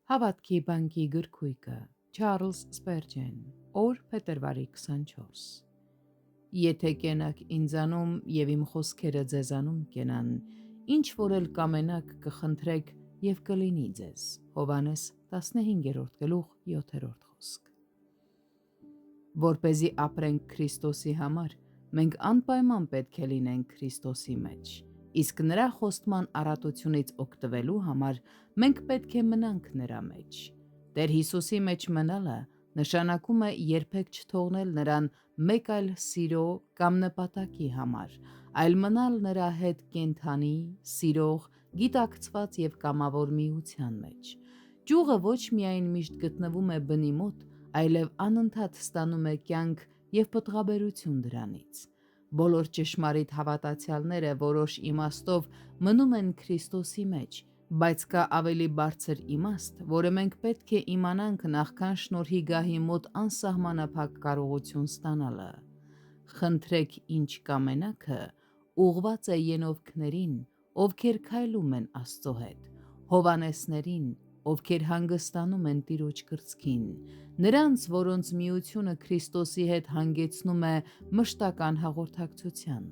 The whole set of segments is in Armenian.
Հավատքի բանկի գրքույկը Չարլզ Սպերջեն օր փետրվարի 24 Եթե կենաք ինձանում և իմ խոսքերը ձեզանում կենան, ինչ որ էլ կամենաք կխնդրեք և կլինի ձեզ։ Հովհաննես 15:7 խոսք։ Որպեսզի ապրենք Քրիստոսի համար, մենք անպայման պետք է լինենք Քրիստոսի մեջ, իսկ նրա խոստման առատությունից օգտվելու համար մենք պետք է մնանք նրա մեջ։ Տեր Հիսուսի մեջ մնալը նշանակում է երբեք չթողնել նրան մեկ այլ սիրո կամ նպատակի համար, այլ մնալ նրա հետ կենդանի, սիրող, գիտակցված և կամավոր միության մեջ։ Ճյուղը ոչ միայն միշտ գտնվում է բնի մոտ, այլև անընդհատ ստանում է կյանք և պտղաբերություն դրանից։ Բոլոր ճշմարիտ հավատացյալները որոշ իմաստով մնում են Քրիստոսի մեջ, բայց կա ավելի բարձր իմաստ, որը մենք պետք է իմանանք նախքան շնորհի գահի մոտ անսահմանափակ կարողություն ստանալը։ Խնդրեք ինչ կամենաքը ուղղված է ենովքներին, ովքեր քայլում են Աստծո հետ, հովանեսներին, ովքեր հանգստանում են Տիրոջ կրծքին, նրանց, որոնց միությունը Քրիստոսի հետ հանգեցնում է մշտական հաղորդակցության։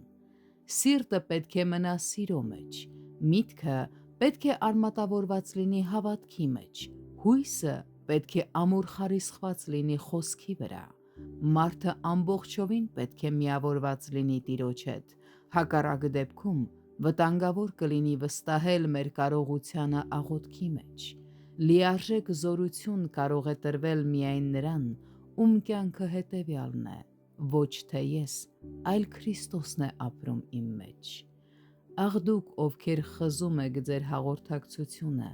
Սիրտը պետք է մնա սիրո մեջ, միտքը պետք է արմատավորված լինի հավատքի մեջ, հույսը պետք է ամուր խարիսխված լինի խոսքի վրա, մարդը ամբողջովին պետք է միավորված լինի Տիրոջ հետ, հակառակ դեպքում վտանգավոր կլինի վստահել մեր կարողությանը աղոթքի մեջ։ Լիարժեք զորություն կարող է տրվել միայն նրան, ում կյանքը հետևյալն է. ոչ թե ես, այլ Քրիստոսն է ապրում իմ մեջ։ Աղ դուք, ովքեր խզում եք ձեր հաղորդակցությունը,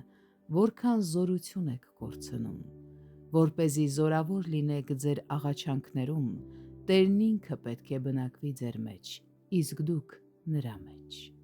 որքան զորություն եք կորցնում։ Որպեսզի զորավոր լինեք ձեր աղաչանքներում, Տերն ինքը պետք է բնակվի ձեր մեջ, իսկ դուք նրա մեջ։